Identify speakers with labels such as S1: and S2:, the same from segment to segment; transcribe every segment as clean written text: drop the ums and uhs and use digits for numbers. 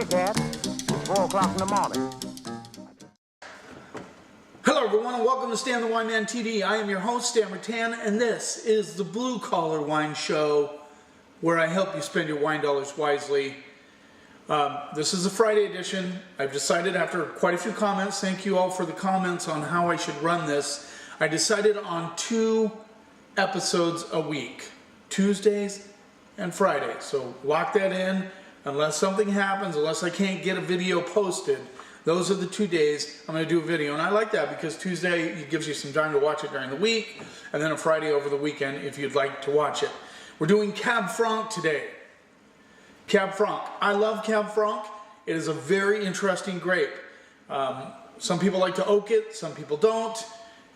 S1: cat. It's 4 o'clock in the morning.
S2: Hello everyone and welcome to Stan the Wine Man TV. I am your host Stan Rattan and this is the Blue Collar Wine Show where I help you spend your wine dollars wisely. This is a Friday edition. I've decided after quite a few comments, thank you all for the comments on how I should run this, I decided on 2 episodes a week, Tuesdays and Fridays. So lock that in. Unless something happens, unless I can't get a video posted, those are the 2 days I'm going to do a video. And I like that because Tuesday it gives you some time to watch it during the week, and then a Friday over the weekend if you'd like to watch it. We're doing Cab Franc today. Cab Franc. I love Cab Franc. It is a very interesting grape. Some people like to oak it, some people don't.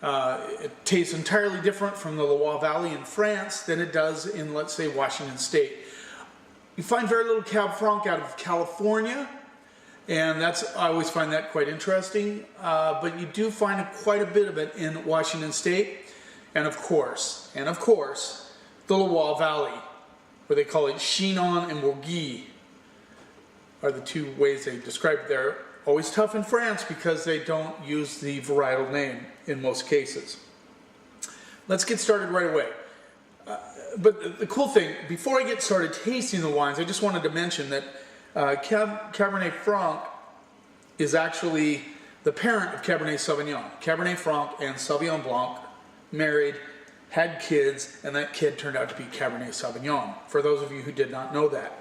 S2: It tastes entirely different from the Loire Valley in France than it does in, let's say, Washington State. You find very little Cab Franc out of California, and I always find that quite interesting. But you do find quite a bit of it in Washington State, and of course, the Loire Valley, where they call it Chinon and Bourgogne, are the 2 ways they describe it there. Always tough in France because they don't use the varietal name in most cases. Let's get started right away. But the cool thing, before I get started tasting the wines, I just wanted to mention that Cabernet Franc is actually the parent of Cabernet Sauvignon. Cabernet Franc and Sauvignon Blanc married, had kids, and that kid turned out to be Cabernet Sauvignon, for those of you who did not know that.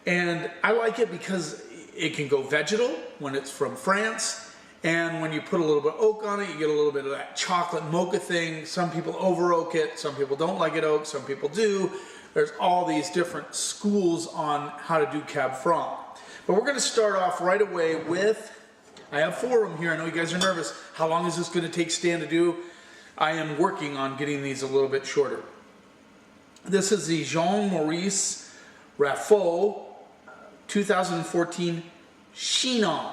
S2: And I like it because it can go vegetal when it's from France, and when you put a little bit of oak on it, you get a little bit of that chocolate mocha thing. Some people over oak it, some people don't like it oak, some people do. There's all these different schools on how to do Cab Franc. But we're going to start off right away with, I have 4 of them here. I know you guys are nervous. How long is this going to take Stan to do? I am working on getting these a little bit shorter. This is the Jean-Maurice Raffot 2014 Chinon.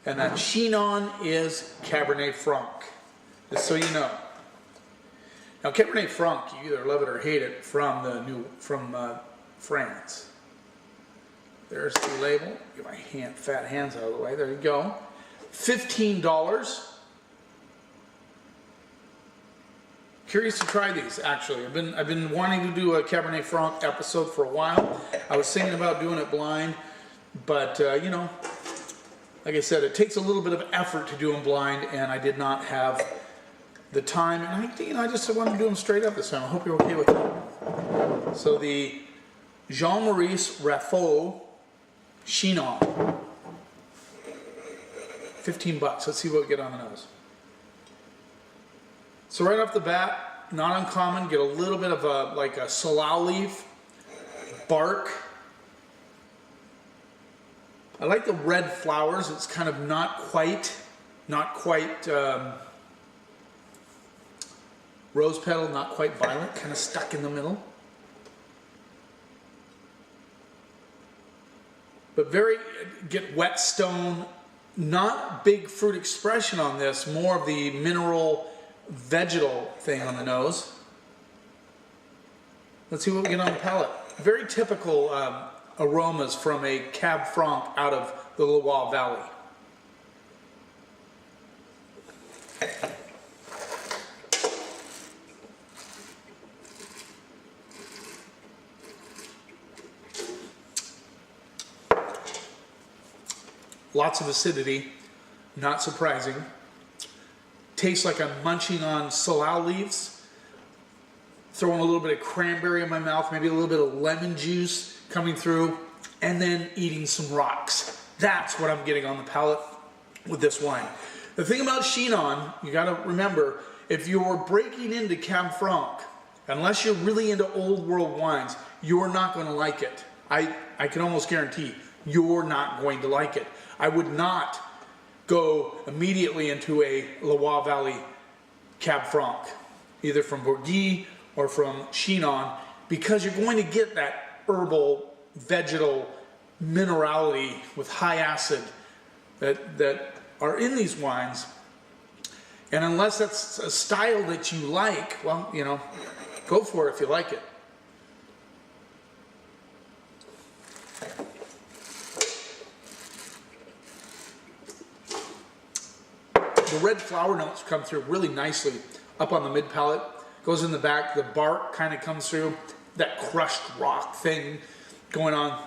S2: And that Chinon is Cabernet Franc, just so you know. Now Cabernet Franc, you either love it or hate it from France. There's the label. Get my fat hands out of the way. There you go. $15. Curious to try these, actually. I've been wanting to do a Cabernet Franc episode for a while. I was thinking about doing it blind, but you know, like I said, it takes a little bit of effort to do them blind, and I did not have the time. And I just wanted to do them straight up this time. I hope you're okay with that. So the Jean-Maurice Raffot Chinon, $15. Let's see what we get on the nose. So right off the bat, not uncommon, get a little bit of like a salal leaf, bark. I like the red flowers. It's kind of not quite rose petal, not quite violet, kind of stuck in the middle. But get whetstone, not big fruit expression on this, more of the mineral vegetal thing on the nose. Let's see what we get on the palate. Very typical aromas from a Cab Franc out of the Loire Valley. Lots of acidity, not surprising. Tastes like I'm munching on salal leaves, throwing a little bit of cranberry in my mouth, maybe a little bit of lemon juice coming through, and then eating some rocks. That's what I'm getting on the palate with this wine. The thing about Chinon, you got to remember, if you're breaking into Cab Franc, unless you're really into old world wines, you're not going to like it. I can almost guarantee you're not going to like it. I would not go immediately into a Loire Valley Cab Franc, either from Bourgogne or from Chinon, because you're going to get that herbal, vegetal minerality with high acid that are in these wines. And unless that's a style that you like, well, you know, go for it if you like it. the red flower notes come through really nicely up on the mid palate. Goes in the back, the bark kind of comes through, that crushed rock thing going on.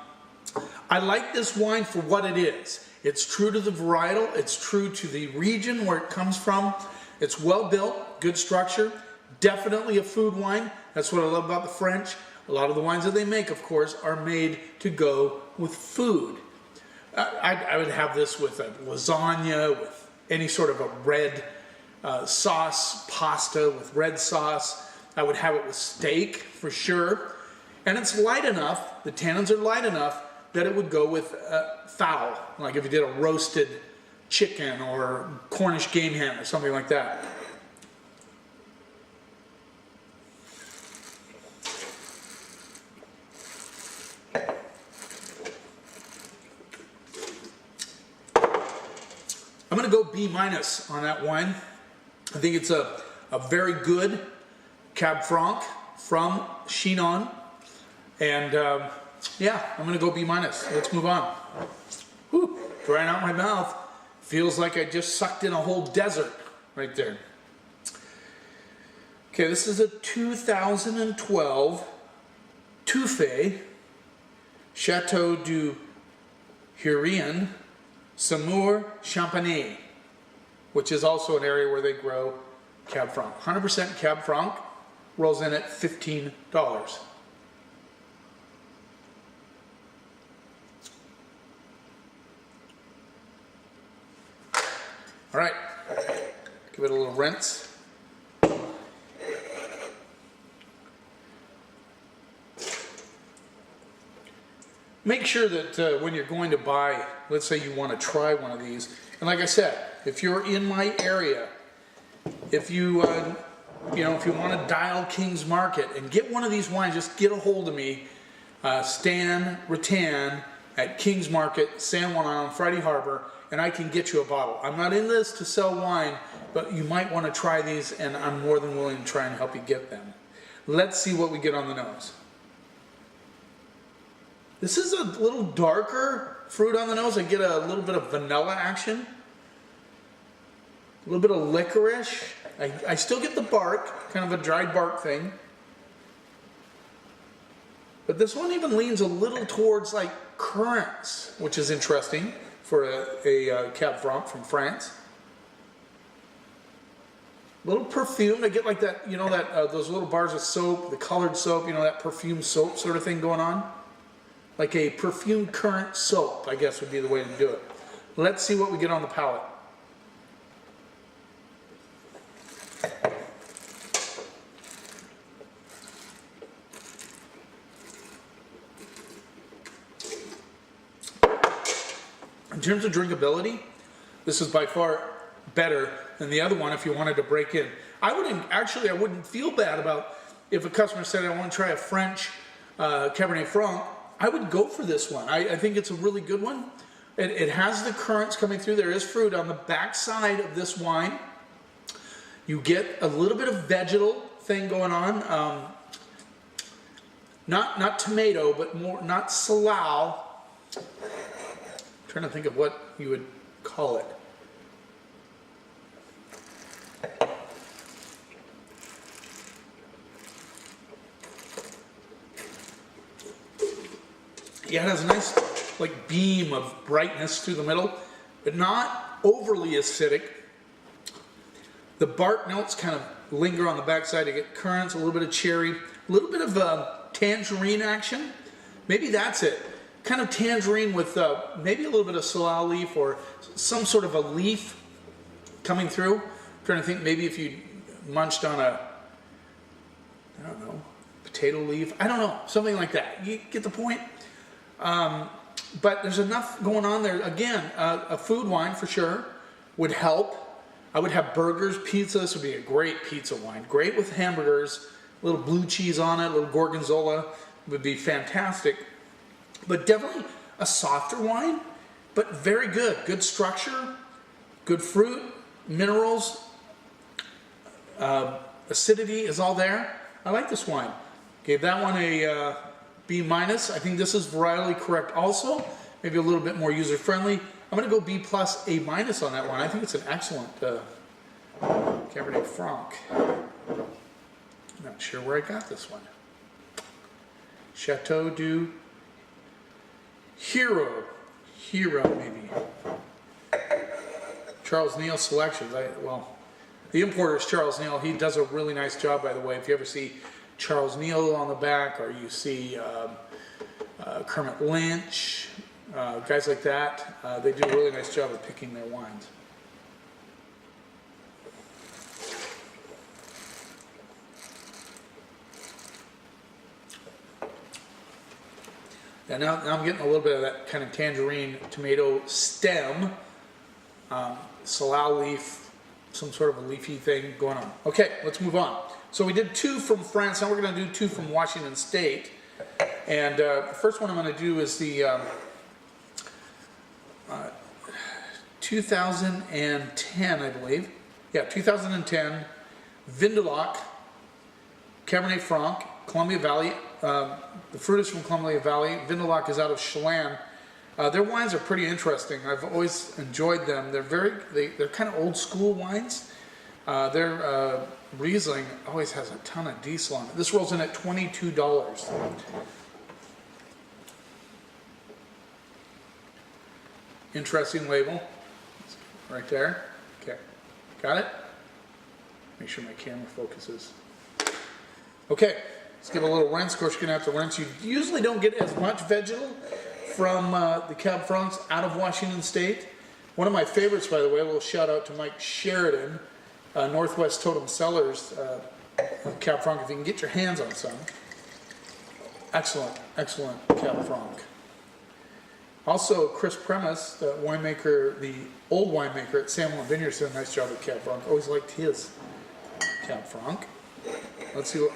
S2: I like this wine for what it is. It's true to the varietal, it's true to the region where it comes from. It's well built, good structure, definitely a food wine. That's what I love about the French. A lot of the wines that they make, of course, are made to go with food. I would have this with a lasagna, with any sort of a red sauce, pasta with red sauce. I would have it with steak for sure. And it's light enough, the tannins are light enough, that it would go with fowl. Like if you did a roasted chicken or Cornish game hen or something like that. I'm going to go B- on that wine. I think it's a very good Cab Franc from Chinon. And yeah, I'm going to go B-. Let's move on. Whew, drying out my mouth. Feels like I just sucked in a whole desert right there. Okay, this is a 2012 Touffet Chateau du Kurian Saumur-Champigny, which is also an area where they grow Cab Franc. 100% Cab Franc, rolls in at $15. All right, give it a little rinse. Make sure that when you're going to buy, let's say you want to try one of these, and like I said, if you're in my area, if you if you want to dial King's Market and get one of these wines, just get a hold of me, Stan Rattan at King's Market, San Juan Island, Friday Harbor, and I can get you a bottle. I'm not in this to sell wine, but you might want to try these, and I'm more than willing to try and help you get them. Let's see what we get on the nose. This is a little darker fruit on the nose. I get a little bit of vanilla action, a little bit of licorice. I still get the bark, kind of a dried bark thing. But this one even leans a little towards like currants, which is interesting for a Cab Franc from France. A little perfumed. I get like that, you know, that those little bars of soap, the colored soap, you know, that perfumed soap sort of thing going on. Like a perfumed currant soap, I guess would be the way to do it. Let's see what we get on the palate. In terms of drinkability, this is by far better than the other one if you wanted to break in. I wouldn't feel bad about if a customer said, I want to try a French Cabernet Franc. I would go for this one. I think it's a really good one. It has the currants coming through. There is fruit on the back side of this wine. You get a little bit of vegetal thing going on. Not tomato, but more, not salal. I'm trying to think of what you would call it. Yeah, it has a nice like beam of brightness through the middle, but not overly acidic. The bark notes kind of linger on the backside. You get currants, a little bit of cherry, a little bit of tangerine action. Maybe that's it. Kind of tangerine with maybe a little bit of salal leaf or some sort of a leaf coming through. I'm trying to think maybe if you munched on a, I don't know, potato leaf. I don't know, something like that. You get the point? But there's enough going on there. Again, a food wine for sure would help. I would have burgers, pizza. This would be a great pizza wine. Great with hamburgers, a little blue cheese on it, a little gorgonzola would be fantastic. But definitely a softer wine, but very good. Good structure, good fruit, minerals, acidity is all there. I like this wine. Gave that one a B-. I think this is varietally correct also. Maybe a little bit more user-friendly. I'm going to go B plus, A minus on that one. I think it's an excellent Cabernet Franc. Not sure where I got this one. Chateau du Hero maybe. Charles Neal Selections. Well, the importer is Charles Neal. He does a really nice job, by the way. If you ever see Charles Neal on the back, or you see Kermit Lynch, guys like that, they do a really nice job of picking their wines. And now I'm getting a little bit of that kind of tangerine tomato stem, salal leaf, some sort of a leafy thing going on. Okay, let's move on. So we did 2 from France. Now we're going to do 2 from Washington State. And the first one I'm going to do is the 2010, I believe. Yeah, 2010 Vindeloc Cabernet Franc, Columbia Valley. The fruit is from Columbia Valley. Vindeloc is out of Chelan. Their wines are pretty interesting. I've always enjoyed them. They're kind of old school wines. Their Riesling always has a ton of diesel on it. This rolls in at $22. Interesting label. Right there. Okay. Got it? Make sure my camera focuses. Okay. Let's give a little rinse. Of course, you're going to have to rinse. You usually don't get as much vegetal from the Cab Francs out of Washington State. One of my favorites, by the way, a little shout out to Mike Sheridan, Northwest Totem Cellars, Cab Franc, if you can get your hands on some. Excellent, excellent Cab Franc. Also, Chris Premis, the winemaker, the old winemaker at San Juan Vineyards, did a nice job with Cab Franc. Always liked his Cab Franc. Let's see what...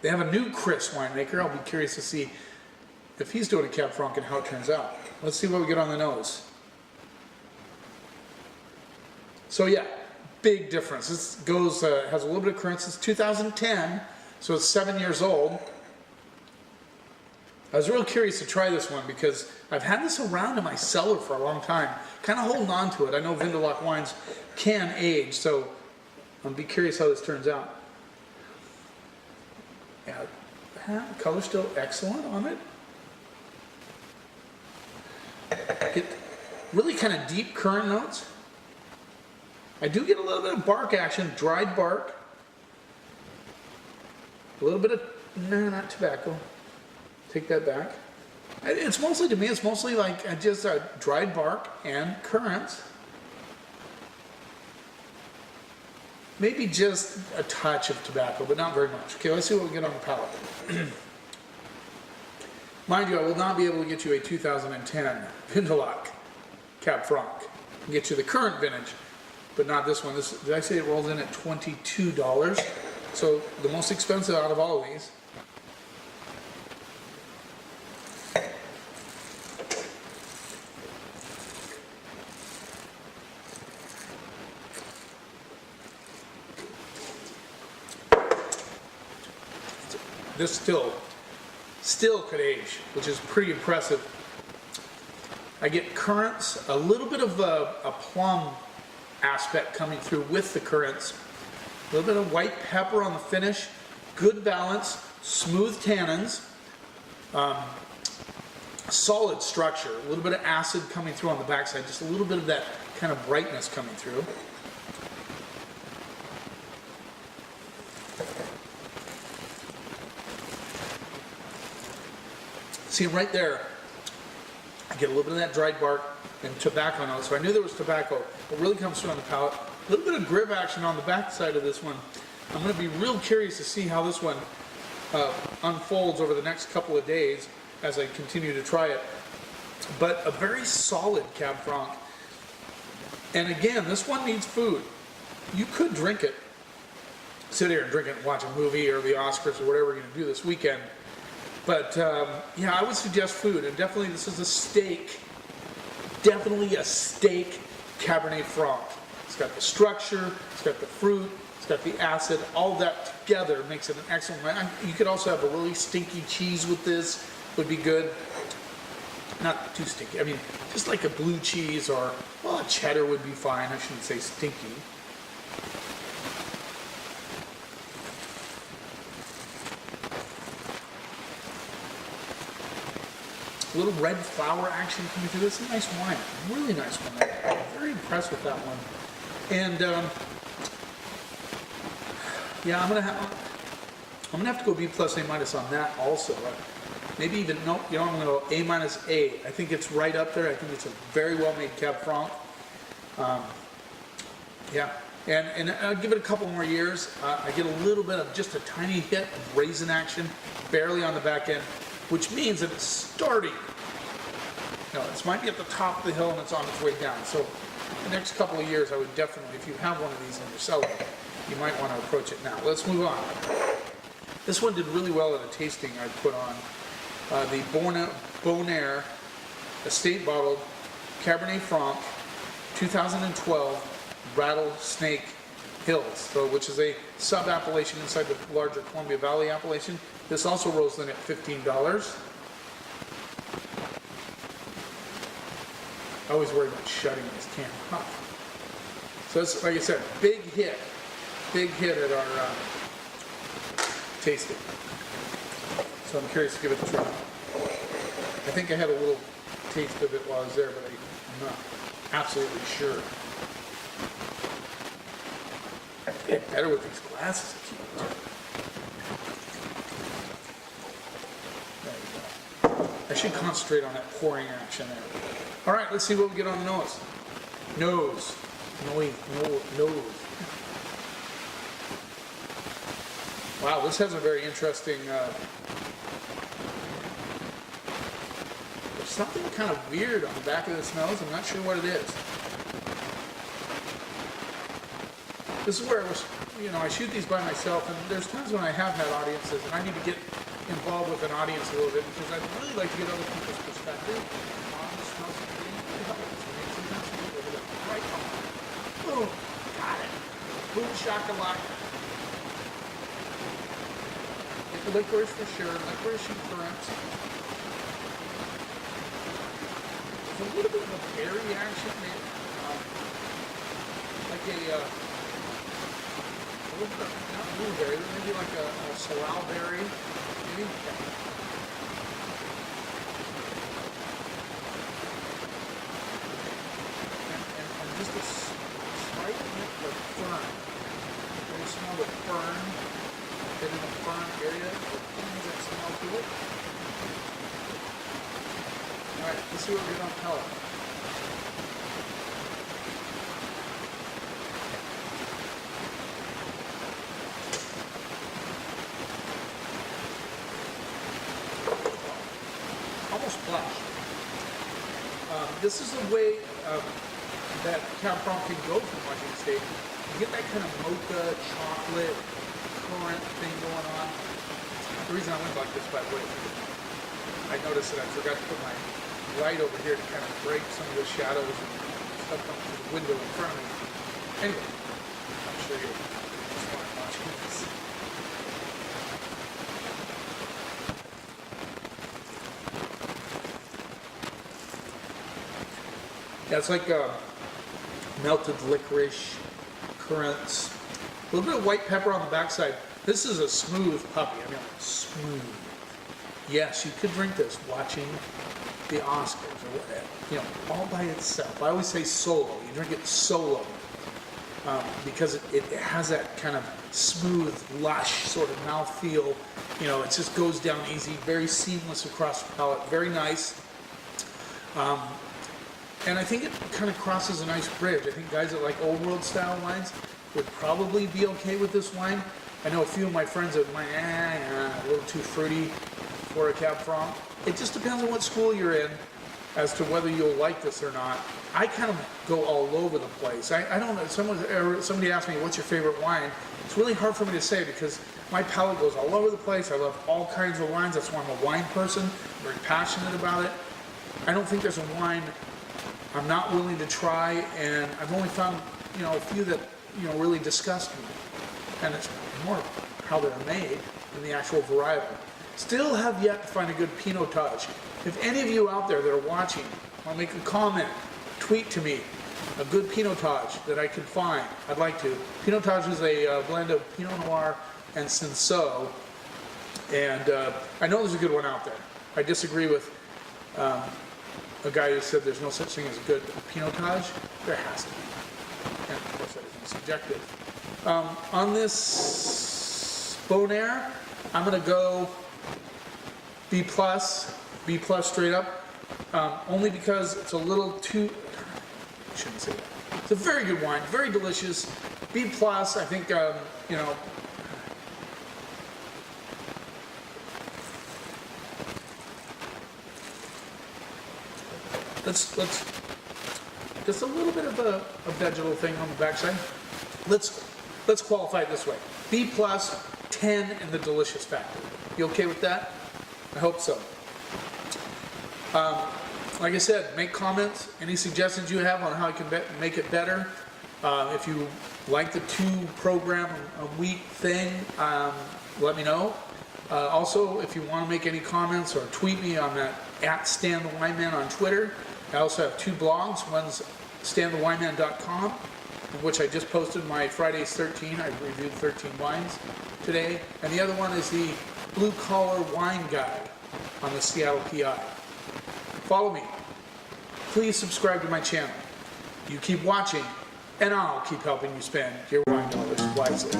S2: they have a new Chris winemaker. I'll be curious to see if he's doing a Cab Franc and how it turns out. Let's see what we get on the nose. So yeah, big difference. This goes has a little bit of currants. It's 2010, so it's 7 years old. I was real curious to try this one because I've had this around in my cellar for a long time, kind of holding on to it. I know Vindeloc wines can age, so I'll be curious how this turns out. Yeah, the color's still excellent on it. Get really kind of deep currant notes. I do get a little bit of bark action, dried bark. A little bit of, no, not tobacco. Take that back. It's mostly, to me, it's mostly like just dried bark and currants. Maybe just a touch of tobacco, but not very much. Okay, let's see what we get on the palate. Mind you, I will not be able to get you a 2010 Vindeloc Cab Franc. I can get you the current vintage, but not this one. This, did I say it rolls in at $22? So the most expensive out of all of these. This still could age, which is pretty impressive. I get currants, a little bit of a plum aspect coming through with the currants, a little bit of white pepper on the finish, good balance, smooth tannins, solid structure, a little bit of acid coming through on the backside, just a little bit of that kind of brightness coming through. See, right there, I get a little bit of that dried bark and tobacco notes. So I knew there was tobacco. It really comes through on the palate. A little bit of grip action on the back side of this one. I'm going to be real curious to see how this one unfolds over the next couple of days as I continue to try it. But a very solid Cab Franc. And again, this one needs food. You could drink it, sit here and drink it and watch a movie or the Oscars or whatever we're going to do this weekend. But yeah, I would suggest food, and definitely this is a steak, definitely a steak Cabernet Franc. It's got the structure, it's got the fruit, it's got the acid, all that together makes it an excellent wine. You could also have a really stinky cheese with this, would be good. not too stinky. I mean, just like a blue cheese or, well, a cheddar would be fine. I shouldn't say stinky. A little red flower action coming through. This is a nice wine, really nice wine. I'm very impressed with that one. And yeah, I'm gonna have to go B plus A minus on that also. Maybe even no, you know, I'm gonna go A minus A. I think it's right up there. I think it's a very well made Cab Franc. Yeah, and I'll give it a couple more years. I get a little bit of just a tiny hit of raisin action, barely on the back end, which means that it's starting. You know, this might be at the top of the hill and it's on its way down. So the next couple of years, I would definitely, if you have one of these in your cellar, you might want to approach it now. Let's move on. This one did really well at a tasting I put on. The Bonaire Estate Bottled Cabernet Franc 2012 Rattlesnake Hills, so, which is a sub-appellation inside the larger Columbia Valley appellation. This also rolls in at $15. I always worry about shutting this can off. So it's, like I said, big hit at our tasting. So I'm curious to give it a try. I think I had a little taste of it while I was there, but I'm not absolutely sure. I get better with these glasses. There you go. I should concentrate on that pouring action there. All right, let's see what we get on the nose. Nose. Wow, this has a very interesting, there's something kind of weird on the back of this nose. I'm not sure what it is. This is where I was, you know, I shoot these by myself, and there's times when I have had audiences, and I need to get involved with an audience a little bit because I'd really like to get other people's perspective on the smells of the sometimes people hit it right on. Boom, got it. Boom, shakalaka. Licorice for sure, licorice and currants. There's a little bit of a berry action, maybe. Like a little bit, not blueberry, but maybe like a sorrel berry, maybe. And just a slight hint of fern. Can you smell the fern? In the fern area, things that smell to it. Alright, let's see what we get on palate. Almost flesh. This is the way that Cab Franc can go from Washington State. You get that kind of mocha, chocolate, current thing going on. The reason I went like this, by the way, I noticed that I forgot to put my light over here to kind of break some of the shadows and stuff coming through the window in front of me. Anyway, I'll show you just while I'm watching this. Yeah, it's like melted licorice, currants, a little bit of white pepper on the backside. This is a smooth puppy. I mean, smooth. Yes, you could drink this watching the Oscars or whatever. You know, all by itself. I always say solo. You drink it solo because it has that kind of smooth, lush sort of mouthfeel. You know, it just goes down easy, very seamless across the palate. Very nice. And I think it kind of crosses a nice bridge. I think guys that like old world style wines would probably be okay with this wine. I know a few of my friends that might, a little too fruity for a Cab Franc. It just depends on what school you're in as to whether you'll like this or not. I kind of go all over the place. I don't know, somebody asked me, what's your favorite wine? It's really hard for me to say because my palate goes all over the place. I love all kinds of wines. That's why I'm a wine person. I'm very passionate about it. I don't think there's a wine I'm not willing to try, and I've only found, you know, a few that, you know, really disgust me. And it's more how they're made than the actual varietal. Still have yet to find a good Pinotage. If any of you out there that are watching want to make a comment, tweet to me a good Pinotage that I can find. I'd like to. Pinotage is a blend of Pinot Noir and Cinsault, and I know there's a good one out there. I disagree with a guy who said there's no such thing as a good Pinotage. There has to be. And of course that is subjective. On this Bon Air, I'm going to go B+, B+ straight up, only because it's a little too, I shouldn't say that. It's a very good wine, very delicious. B+, I think, you know, let's just a little bit of a vegetal thing on the backside. Let's qualify it this way: B+, 10 in the delicious factor. You okay with that? I hope so. Like I said, make comments. Any suggestions you have on how I can make it better? If you like the 2-program a week thing, let me know. Also, if you want to make any comments or tweet me on that @StanTheWineman on Twitter. I also have 2 blogs. One's StanTheWineman.com, in which I just posted my Fridays 13. I reviewed 13 wines today. And the other one is the Blue Collar Wine Guide on the Seattle PI. Follow me. Please subscribe to my channel. You keep watching, and I'll keep helping you spend your wine dollars wisely.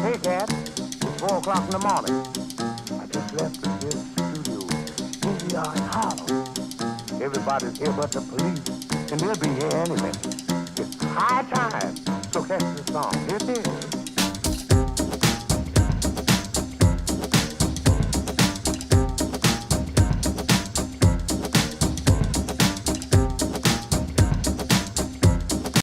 S1: Hey, Dad. It's 4 o'clock in the morning. I just left the studio. Here we are in Harlem. Everybody's here but the police, and they'll be here any minute. It's high time. So catch the song. Here it is.